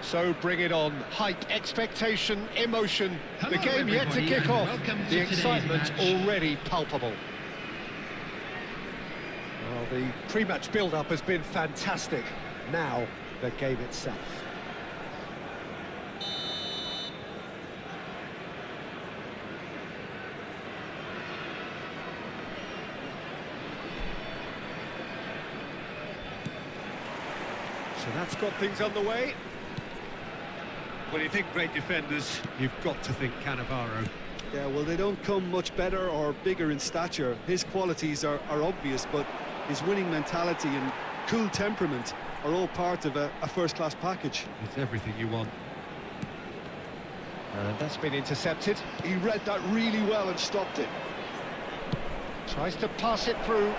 So bring it on. Hype, expectation, emotion. The game yet to kick off. The excitement already palpable. Well, the pre-match build-up has been fantastic. Now, the game itself. So that's got things underway. When you think great defenders, you've got to think Cannavaro. Yeah, well, they don't come much better or bigger in stature. His qualities are obvious, but his winning mentality and cool temperament are all part of a first-class package. It's everything you want. And that's been intercepted. He read that really well and stopped it. Tries to pass it through.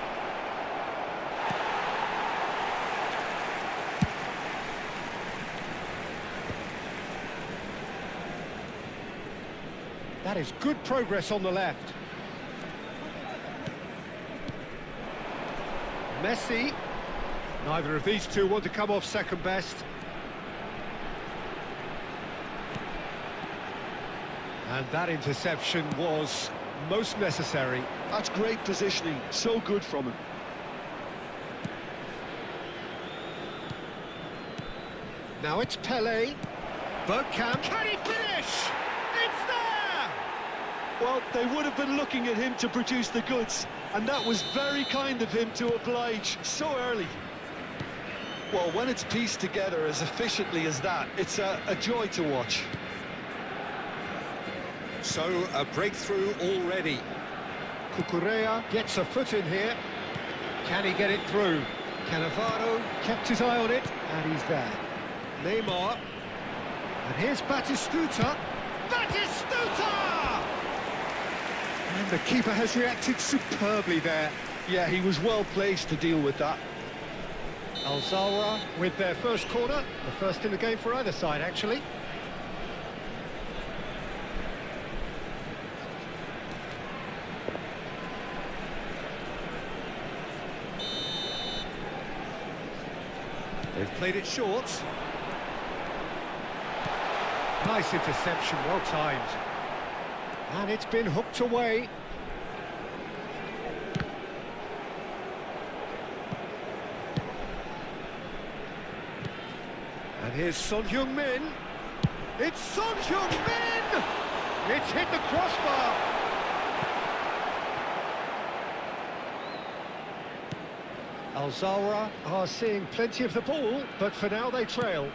That is good progress on the left. Messi. Neither of these two want to come off second best. And that interception was most necessary. That's great positioning, so good from him. Now it's Pelé. Bergkamp. Can he finish? It's there! Well, they would have been looking at him to produce the goods, and that was very kind of him to oblige so early. Well, when it's pieced together as efficiently as that, it's a joy to watch. So, a breakthrough already. Cucurella gets a foot in here. Can he get it through? Cannavaro kept his eye on it, and he's there. Neymar. And here's Batistuta. Batistuta! And the keeper has reacted superbly there. Yeah, he was well placed to deal with that. Al-Zawra with their first corner. The first in the game for either side, actually. They've played it short. Nice interception, well timed. And it's been hooked away. And here's Son Heung-min. It's Son Heung-min! It's hit the crossbar. Al-Zawra are seeing plenty of the ball, but for now they trail.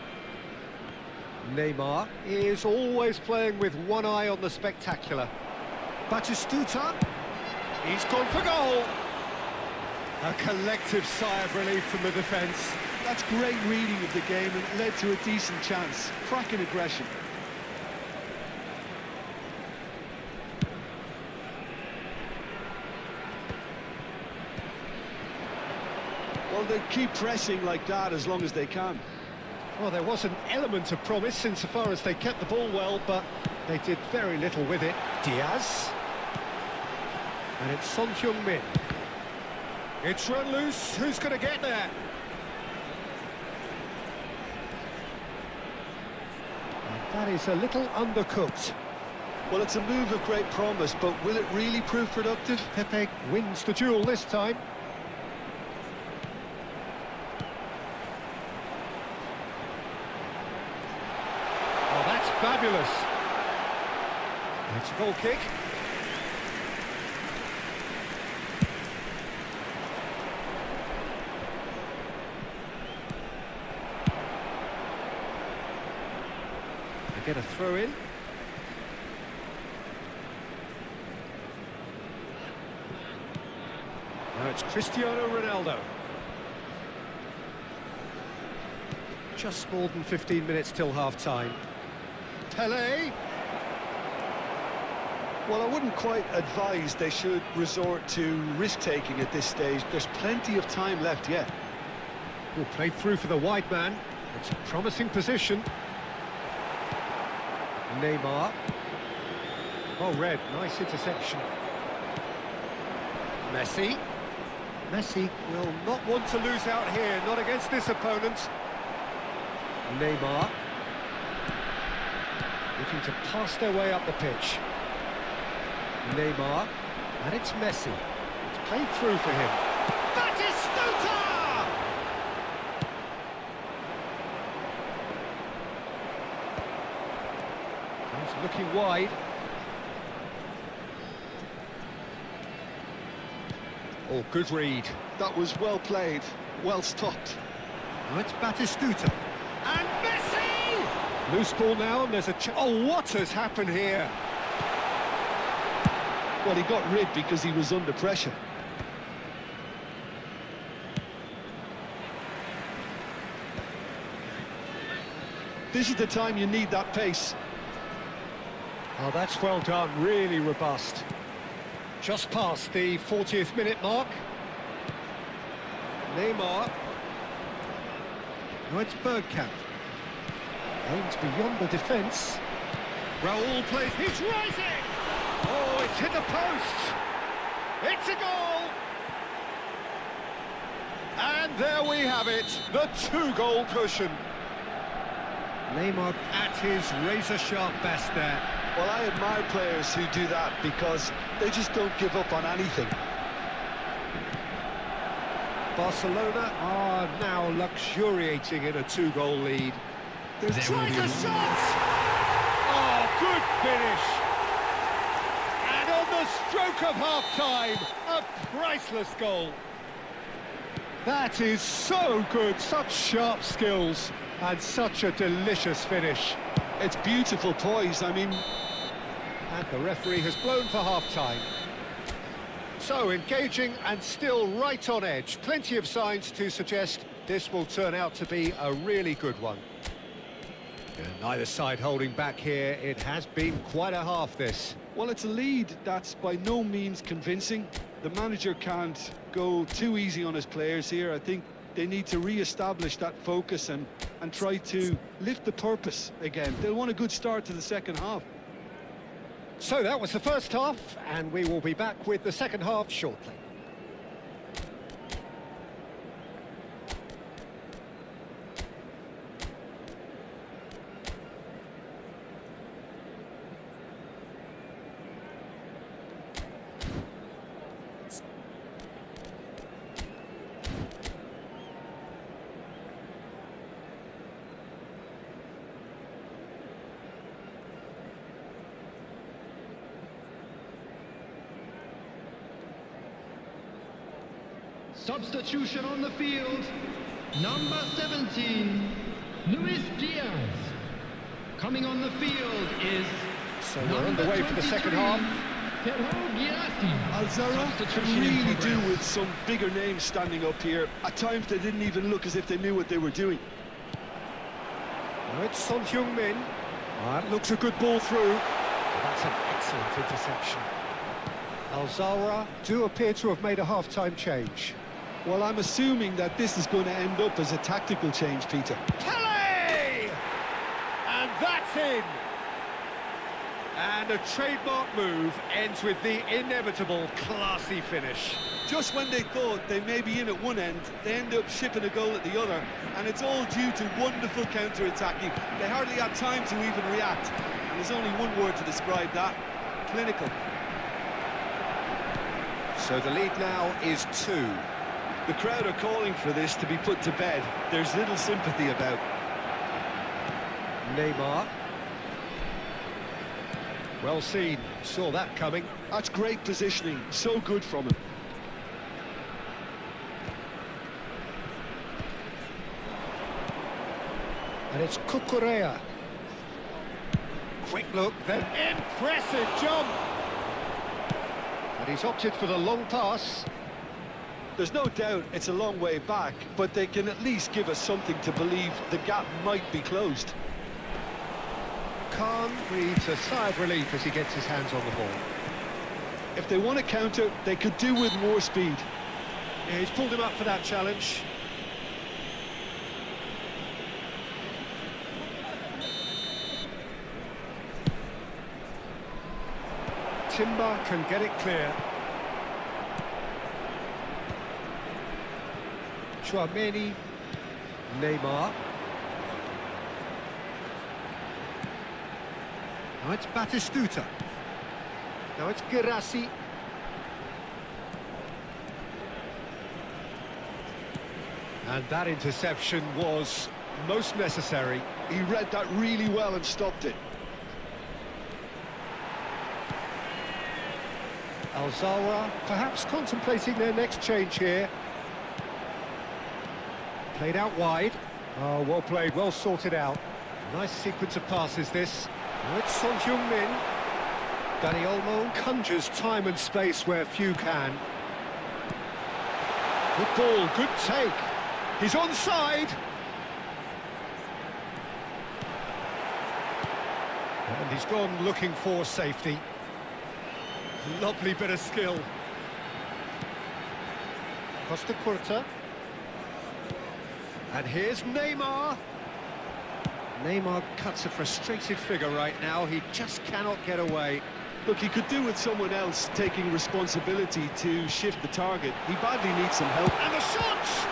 Neymar is always playing with one eye on the spectacular. Batistuta, he's gone for goal. A collective sigh of relief from the defence. That's great reading of the game, and it led to a decent chance. Cracking aggression. Well, they keep pressing like that as long as they can. Well, there was an element of promise insofar as they kept the ball well, but they did very little with it. Diaz. And it's Son Heung-min. It's run loose. Who's going to get there? And that is a little undercooked. Well, it's a move of great promise, but will it really prove productive? Pepe wins the duel this time. Oh, that's fabulous. It's a goal kick. Get a throw in. Now it's Cristiano Ronaldo. Just more than 15 minutes till half-time. Pelé. Well, I wouldn't quite advise they should resort to risk-taking at this stage. There's plenty of time left yet. Will play through for the wide man. It's a promising position. Neymar. Oh, red, nice interception. Messi. Messi will not want to lose out here, not against this opponent. Neymar. looking to pass their way up the pitch. Neymar, and it's Messi. It's played through for him. Batistuta! He's looking wide. Oh, good read. That was well played, well stopped. Now it's Batistuta. And Messi! Loose ball now, and there's a... Oh, what has happened here? Well, he got rid because he was under pressure. This is the time you need that pace. Oh, that's well done, really robust. Just past the 40th minute mark. Neymar. Now it's Bergkamp. Aims beyond the defence. Raul plays, he's rising! Oh, it's hit the post! It's a goal! And there we have it, the two-goal cushion. Neymar at his razor-sharp best there. Well, I admire players who do that because they just don't give up on anything. Barcelona are now luxuriating in a two-goal lead. There's tries a shot! Oh, good finish! And on the stroke of half-time, a priceless goal. That is so good, such sharp skills, and such a delicious finish. It's beautiful poise, I mean... And the referee has blown for half-time. So, engaging and still right on edge. Plenty of signs to suggest this will turn out to be a really good one. And neither side holding back here. It has been quite a half, this. Well, it's a lead that's by no means convincing. The manager can't go too easy on his players here. I think they need to re-establish that focus and try to lift the purpose again. They'll want a good start to the second half. So that was the first half, and we will be back with the second half shortly. Substitution on the field, number 17, Luis Diaz. Coming on the field is so we're underway for the second half. Alzara can really do with some bigger names standing up here. At times they didn't even look as if they knew what they were doing. Now it's Son Heung-min. That looks a good ball through. That's an excellent interception. Alzara do appear to have made a half-time change. Well, I'm assuming that this is going to end up as a tactical change, Peter. Kelly! And that's in! And a trademark move ends with the inevitable classy finish. Just when they thought they may be in at one end, they end up shipping a goal at the other, and it's all due to wonderful counter-attacking. They hardly had time to even react, and there's only one word to describe that: clinical. So the lead now is 2. The crowd are calling for this to be put to bed. There's little sympathy about. Neymar. Well seen, saw that coming. That's great positioning, so good from him. And it's Cucurella. Quick look, then impressive jump! And he's opted for the long pass. There's no doubt it's a long way back, but they can at least give us something to believe the gap might be closed. Khan breathes a sigh of relief as he gets his hands on the ball. If they want to counter, they could do with more speed. Yeah, he's pulled him up for that challenge. Timber can get it clear. Chouameni, Neymar. Now it's Batistuta. Now it's Girassi. And that interception was most necessary. He read that really well and stopped it. Alzawa perhaps contemplating their next change here. Played out wide. Oh, well played, well sorted out. Nice sequence of passes this. Now it's Son Heung-min. Dani Olmo conjures time and space where few can. Good ball, good take. He's onside. And he's gone looking for safety. Lovely bit of skill. Costa Curta. And here's Neymar. Neymar cuts a frustrated figure right now. He just cannot get away. Look, he could do with someone else taking responsibility to shift the target. He badly needs some help. And the shot!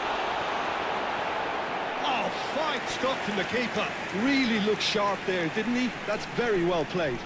Oh, fine stop from the keeper. Really looked sharp there, didn't he? That's very well played.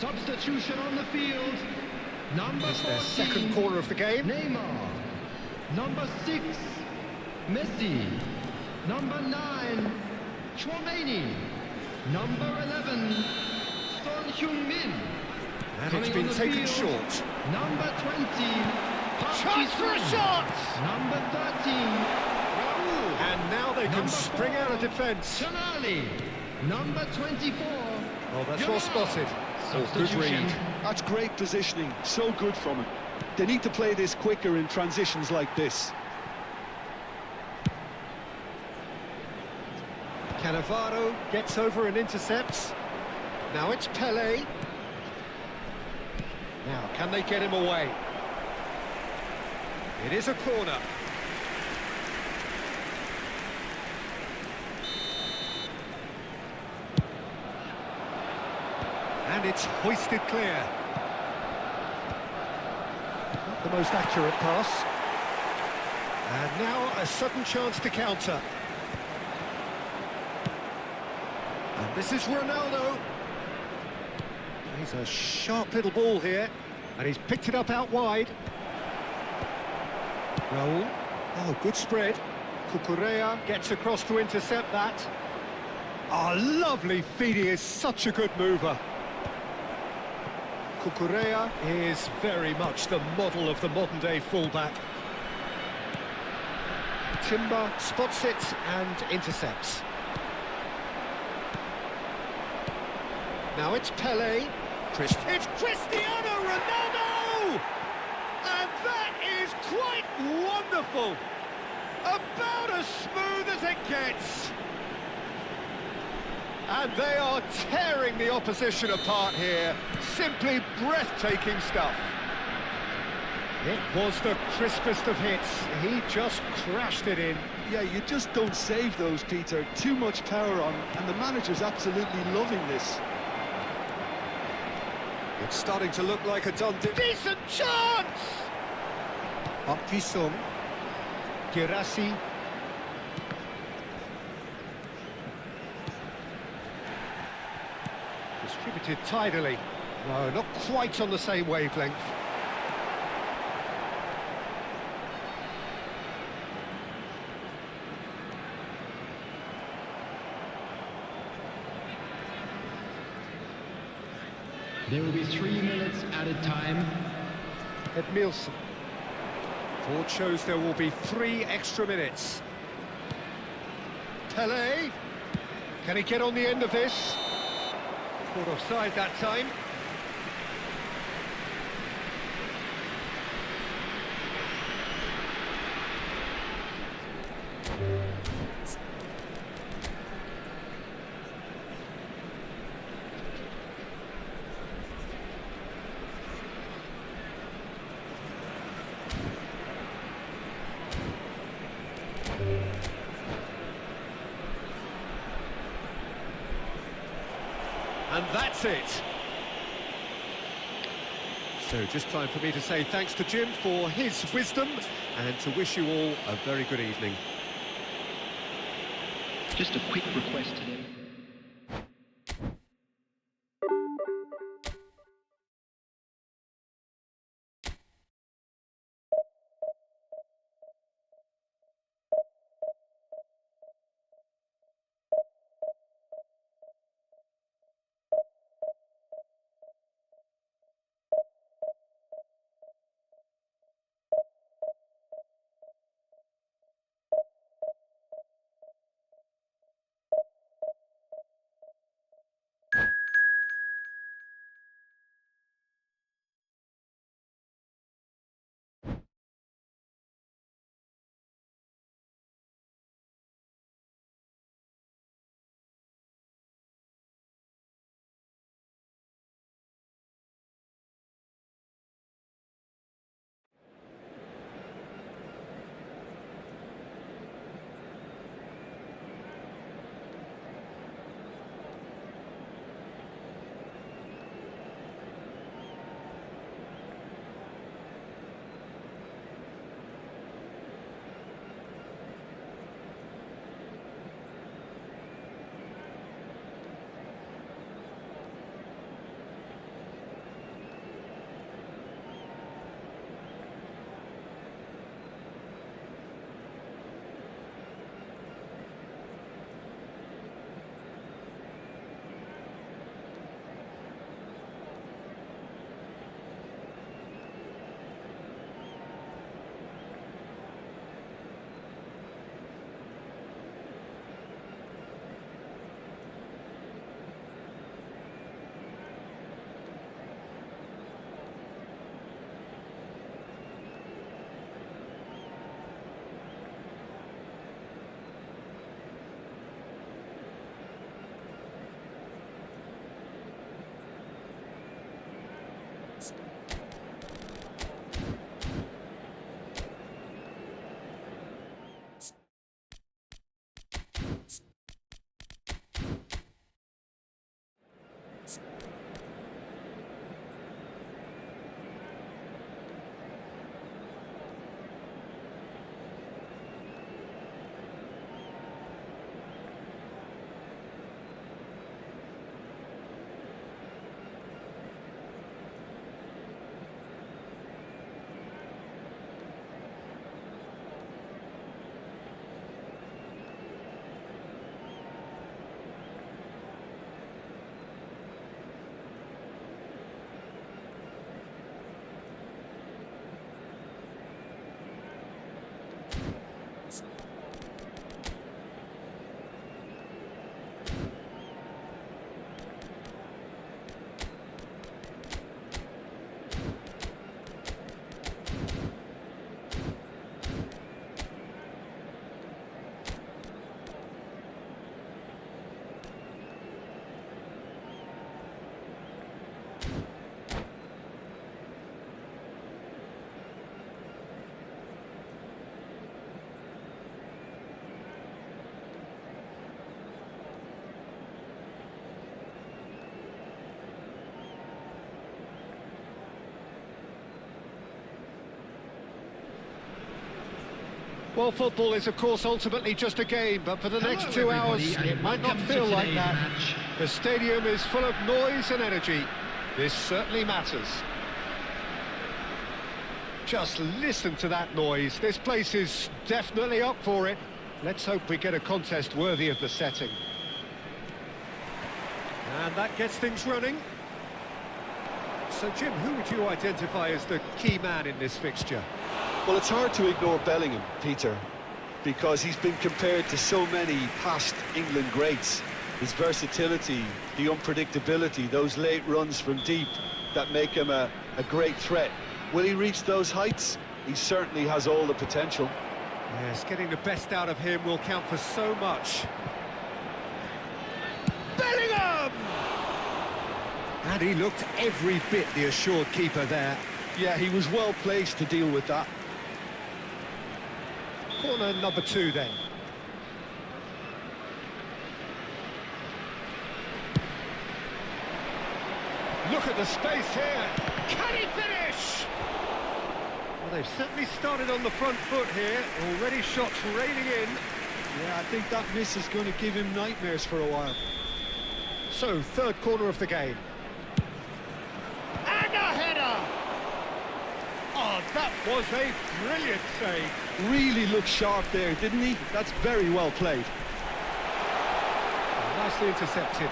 Substitution on the field. Number It's their 14, second corner of the game. Neymar. Number 6, Messi. Number 9, Chouameni. Number 11, Son Heung-min. And it's been taken short. Number 20, Chance for a shot! Number 13, Raul. And now they can Number spring out of 4, defence. Tonali. Number 24. Oh, that's well spotted. Oh, good Substitution. read. That's great positioning. So good from him. They need to play this quicker in transitions like this. Cannavaro gets over and intercepts. Now it's Pelé. Now, can they get him away? It is a corner. And it's hoisted clear. Not the most accurate pass. And now a sudden chance to counter. And this is Ronaldo. He's a sharp little ball here. And he's picked it up out wide. Raul. Oh, good spread. Cucurella gets across to intercept that. Oh, lovely feed. He is such a good mover. Cucurella is very much the model of the modern-day fullback. Timber spots it and intercepts. Now it's Pelé. It's Cristiano Ronaldo! And that is quite wonderful. About as smooth as it gets. And they are tearing the opposition apart here. Simply breathtaking stuff. It was the crispest of hits. He just crashed it in. Yeah, you just don't save those, Peter. Too much power on, and the manager's absolutely loving this. It's starting to look like a done deal. Decent chance! Up Ji-sung. Girassi. Distributed tidily. No, not quite on the same wavelength. There will be 3 minutes added time. Nielsen. Board shows there will be 3 extra minutes. Pele. Can he get on the end of this? Caught offside that time. And that's it. So just time for me to say thanks to Jim for his wisdom and to wish you all a very good evening. Just a quick request today. Well, football is, of course, ultimately just a game, but for the next 2 hours, it might not feel like that. The stadium is full of noise and energy. This certainly matters. Just listen to that noise. This place is definitely up for it. Let's hope we get a contest worthy of the setting. And that gets things running. So, Jim, who would you identify as the key man in this fixture? Well, it's hard to ignore Bellingham, Peter, because he's been compared to so many past England greats. His versatility, the unpredictability, those late runs from deep that make him a great threat. Will he reach those heights? He certainly has all the potential. Yes, getting the best out of him will count for so much. Bellingham! And he looked every bit the assured keeper there. Yeah, he was well placed to deal with that. Corner number 2 then. Look at the space here. Can he finish? Well, they've certainly started on the front foot here. Already shots raining in. Yeah, I think that miss is going to give him nightmares for a while. So, third corner of the game. And a header! Oh, that was a brilliant save. Really looked sharp there, didn't he? That's very well played. Nicely intercepted.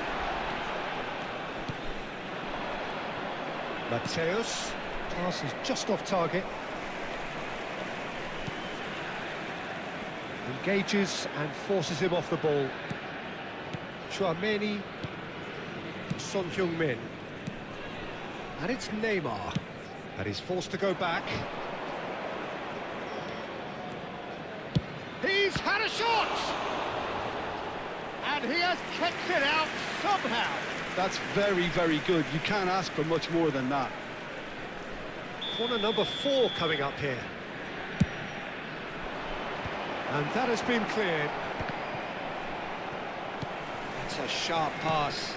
Mateus. Pass is just off target. Engages and forces him off the ball. Chouameni. Son Heung-min. And it's Neymar. And he's forced to go back. He's had a shot! And he has kept it out somehow. That's very, very good. You can't ask for much more than that. Corner number 4 coming up here. And that has been cleared. That's a sharp pass.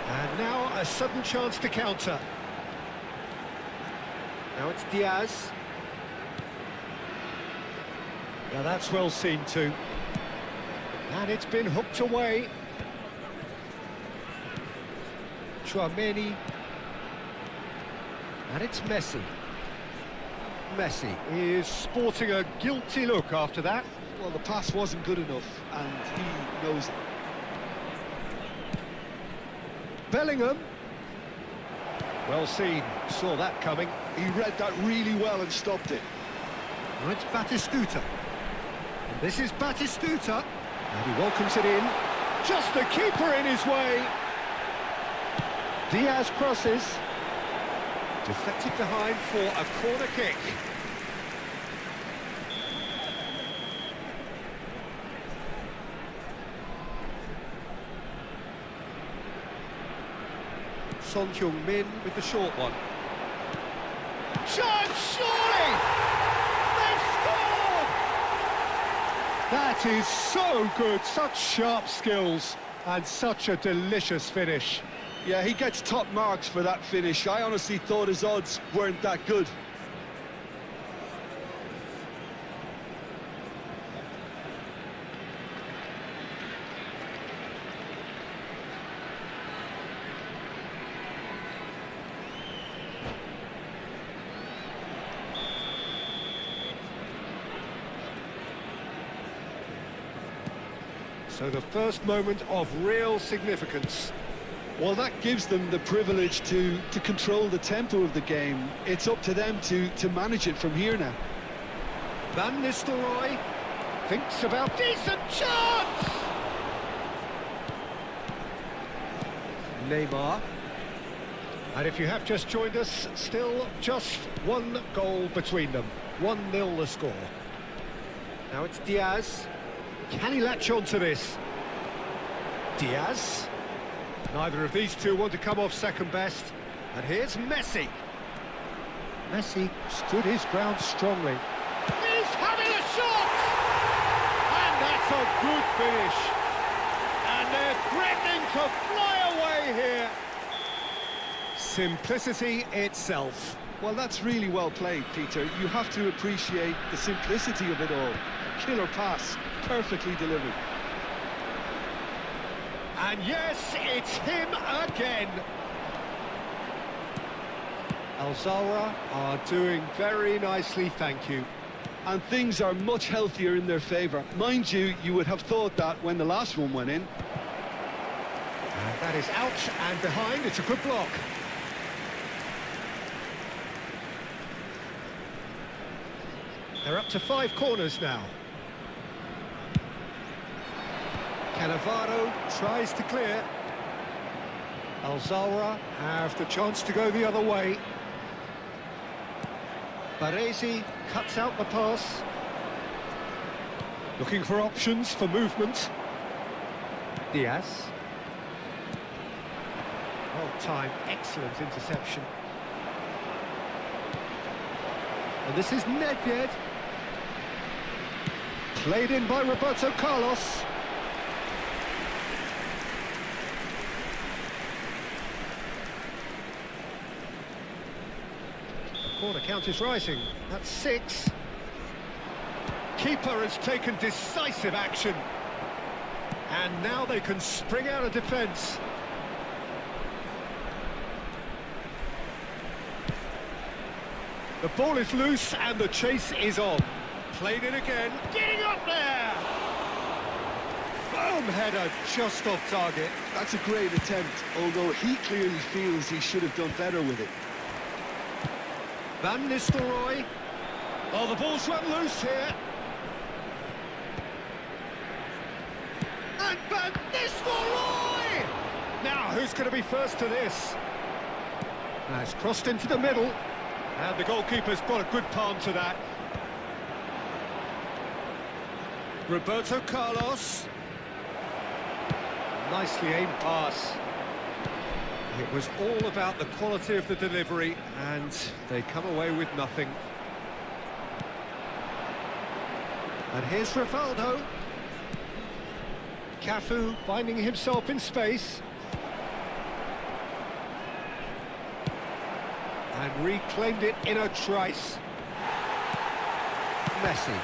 And now a sudden chance to counter. Now it's Diaz. Now that's well seen too. And it's been hooked away. Chouameni. And it's Messi. Messi is sporting a guilty look after that. Well, the pass wasn't good enough, and he knows it. Bellingham. Well seen, saw that coming. He read that really well and stopped it. Now it's Batistuta. And this is Batistuta. And he welcomes it in. Just the keeper in his way. Diaz crosses. Deflected behind for a corner kick. Son Heung-min with the short one. Chance, surely! They've scored! That is so good, such sharp skills and such a delicious finish. Yeah, he gets top marks for that finish. I honestly thought his odds weren't that good. So the first moment of real significance. Well, that gives them the privilege to control the tempo of the game. It's up to them to manage it from here now. Van Nistelrooy thinks about decent chance! Neymar. And if you have just joined us, still just one goal between them. 1-0 the score. Now it's Diaz. Can he latch on to this? Diaz. Neither of these two want to come off second best. And here's Messi. Messi stood his ground strongly. He's having a shot! And that's a good finish. And they're threatening to fly away here. Simplicity itself. Well, that's really well played, Peter. You have to appreciate the simplicity of it all. Killer pass, perfectly delivered. And yes, it's him again. Al-Zawra are doing very nicely, thank you. And things are much healthier in their favour. Mind you, you would have thought that when the last one went in. And that is out and behind. It's a good block. They're up to 5 corners now. Cannavaro tries to clear. Al-Zawra have the chance to go the other way. Baresi cuts out the pass. Looking for options for movement. Diaz. Well timed, excellent interception. And this is Nedved. Played in by Roberto Carlos. The corner count is rising. That's 6. Keeper has taken decisive action. And now they can spring out of defence. The ball is loose and the chase is on. Played in again, getting up there! Firm header just off target. That's a great attempt, although he clearly feels he should have done better with it. Van Nistelrooy. Oh, the ball's run loose here. And Van Nistelrooy! Now, who's going to be first to this? Now, it's crossed into the middle. And the goalkeeper's got a good palm to that. Roberto Carlos. Nicely aimed pass. It was all about the quality of the delivery, and they come away with nothing. And here's Rivaldo. Cafu finding himself in space. And reclaimed it in a trice. Messi.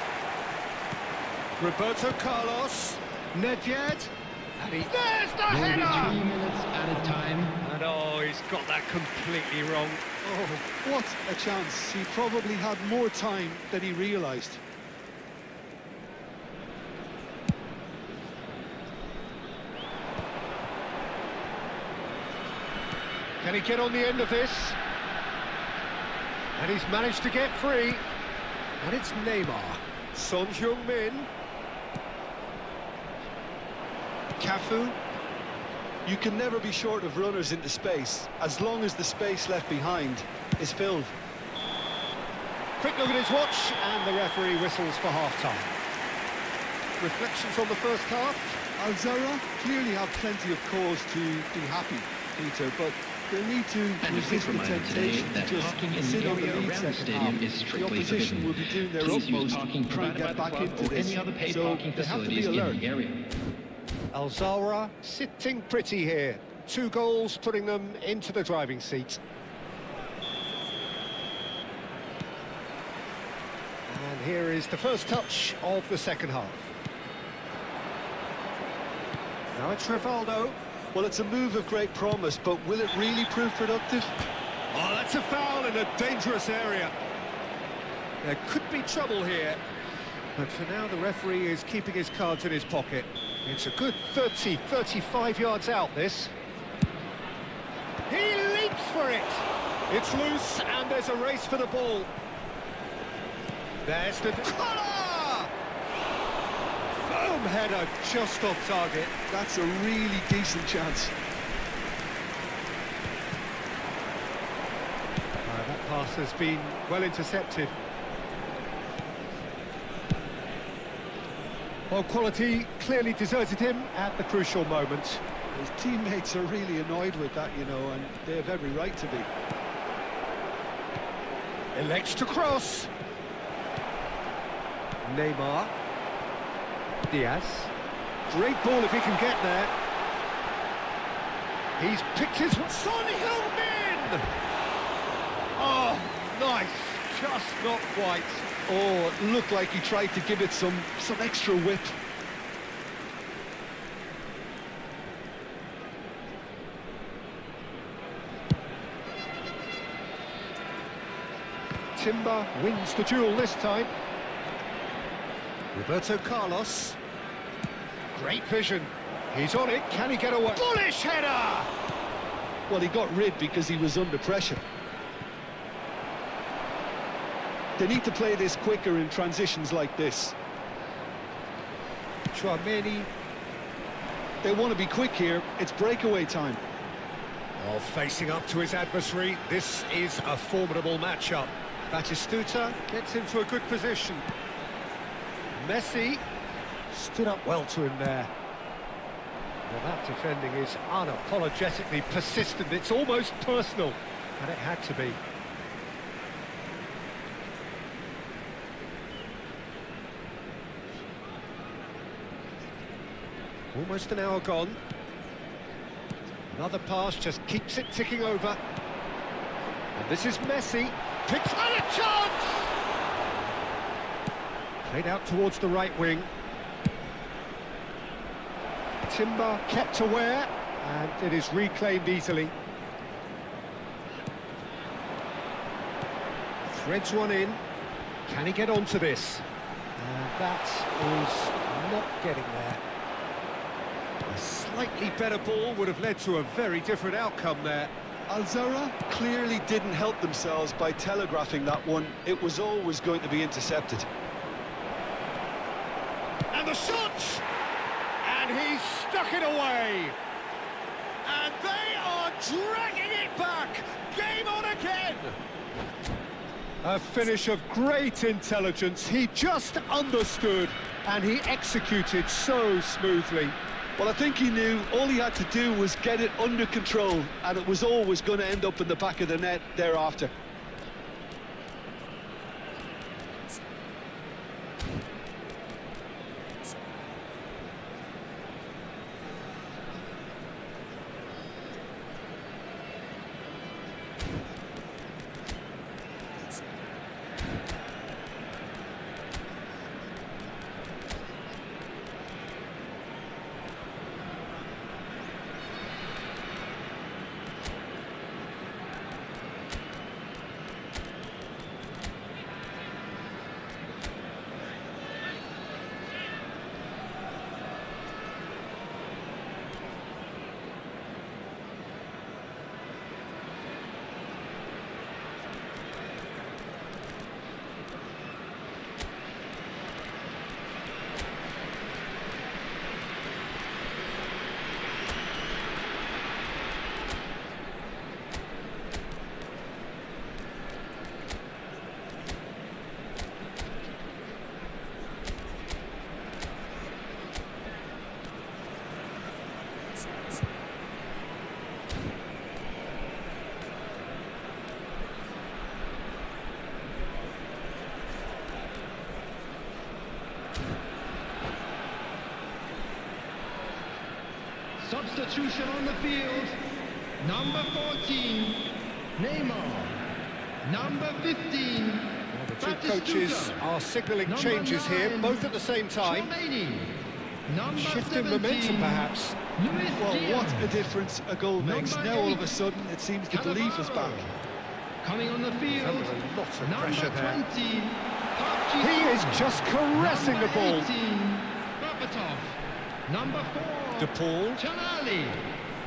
Roberto Carlos. Nedved. And there's the Maybe header! 3 minutes at a time. And oh, he's got that completely wrong. Oh, what a chance. He probably had more time than he realised. Can he get on the end of this? And he's managed to get free. And it's Neymar. Son Heung-min. Cafu. You can never be short of runners into space, as long as the space left behind is filled. Quick look at his watch, and the referee whistles for half-time. Reflections on the first half? Al-Zawra clearly have plenty of cause to be happy, Peter, but they'll need to And a resist quick the reminder today temptation to that just parking in sit the on the area lead around the second stadium half. is The strictly opposition forbidden. will be doing their Please use utmost parking to try and provided get by back the club into or this, any other paid so parking they have to facilities be in alert. the area. Al-Zawra sitting pretty here. 2 goals putting them into the driving seat. And here is the first touch of the second half. Now it's Rivaldo. Well, it's a move of great promise, but will it really prove productive? Oh, that's a foul in a dangerous area. There could be trouble here. But for now, the referee is keeping his cards in his pocket. It's a good 30, 35 yards out, this. He leaps for it. It's loose, and there's a race for the ball. There's the... Corner! Firm header just off target. That's a really decent chance. That pass has been well intercepted. Well, quality clearly deserted him at the crucial moment. His teammates are really annoyed with that, you know, and they have every right to be. Elects to cross. Neymar. Diaz. Great ball if he can get there. He's picked his... Son Heung-min! Oh, nice. Just not quite. Oh, it looked like he tried to give it some extra whip. Timber wins the duel this time. Roberto Carlos. Great vision. He's on it. Can he get away? Bullish header! Well, he got rid because he was under pressure. They need to play this quicker in transitions like this. Chouameni. They want to be quick here. It's breakaway time. Oh, facing up to his adversary. This is a formidable matchup. Batistuta gets into a good position. Messi stood up well to him there. Well, that defending is unapologetically persistent. It's almost personal, and it had to be. Almost an hour gone. Another pass just keeps it ticking over. And this is Messi. Picks and a chance! Played out towards the right wing. Timber kept aware, and it is reclaimed easily. Threads one in. Can he get onto this? And that is not getting there. A slightly better ball would have led to a very different outcome there. Al-Zahra clearly didn't help themselves by telegraphing that one. It was always going to be intercepted. And the shot! And he's stuck it away. And they are dragging it back. Game on again. A finish of great intelligence. He just understood and he executed so smoothly. Well, I think he knew all he had to do was get it under control, and it was always going to end up in the back of the net thereafter. Substitution on the field. Number 14, Neymar. Number 15, Well, the two Batistuta. coaches are signalling Number changes here, 9, both at the same time. Chouameni. Number Shifting 17, momentum, perhaps. Luis Well, Diaz. what a difference a goal makes. Number Now all 8, of a sudden it seems the belief is back. Coming on the field. Under a lot of Number pressure 20, there. Park He is just caressing the Number ball. 18, Berbatov. Number 4, De Paul. Chanali.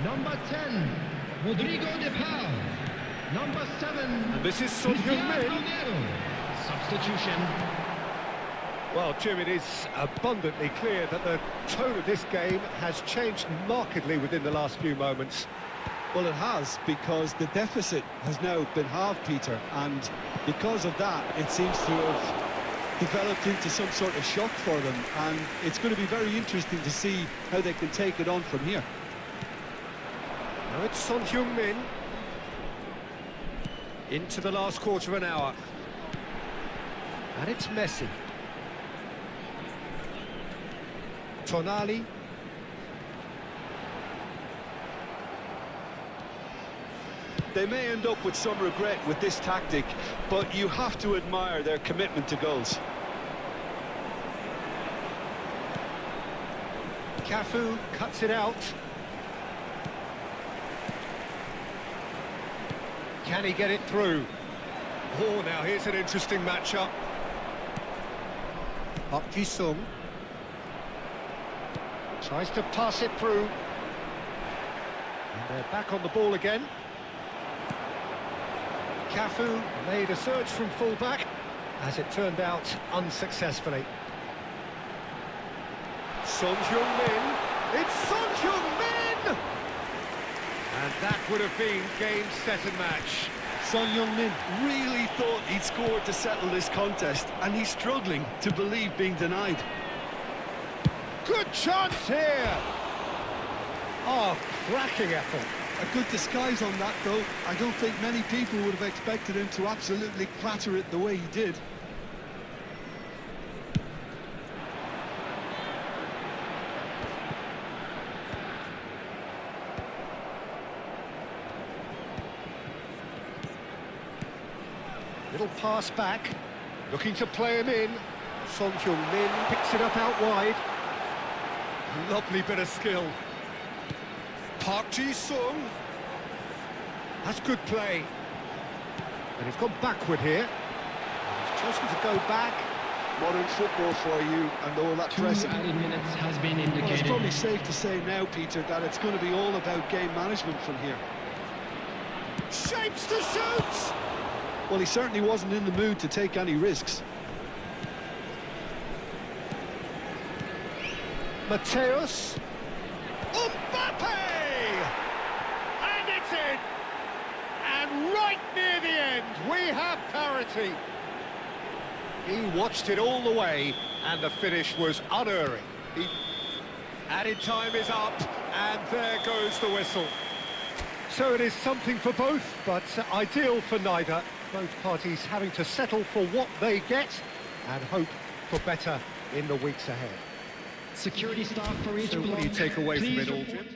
Number 10, Rodrigo de Paul. Number 7, And this is Son Heung-min. Substitution. Well, Jim, it is abundantly clear that the tone of this game has changed markedly within the last few moments. Well, it has, because the deficit has now been halved, Peter, and because of that, it seems to have developed into some sort of shock for them, and it's going to be very interesting to see how they can take it on from here. Now it's Son Heung-min. Into the last quarter of an hour. And it's Messi. Tonali. They may end up with some regret with this tactic, but you have to admire their commitment to goals. Cafu cuts it out. Can he get it through? Oh, now here's an interesting matchup. Park Ji-sung tries to pass it through. And they're back on the ball again. Cafu made a surge from full-back, as it turned out unsuccessfully. Son Heung-min, it's Son Heung-min! And that would have been game, set and match. Son Heung-min really thought he'd scored to settle this contest, and he's struggling to believe being denied. Good chance here! Oh, cracking effort. A good disguise on that, though. I don't think many people would have expected him to absolutely clatter it the way he did. Little pass back, looking to play him in. Son Heung-min picks it up out wide. Lovely bit of skill. Park Ji-sung. That's good play. And he's gone backward here. He's chosen to go back. Modern football for you, and all that 2 pressing. added minutes has been Well, it's indicated. probably safe to say now, Peter, that it's going to be all about game management from here. Shapes to shoot! Well, he certainly wasn't in the mood to take any risks. Mateus. Mbappe! And it's in! And right near the end, we have parity. He watched it all the way, and the finish was unerring. Added time is up, and there goes the whistle. So it is something for both, but ideal for neither. Both parties having to settle for what they get and hope for better in the weeks ahead. Security staff for each So what do you block. take away from Please it all, report.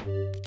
Jim?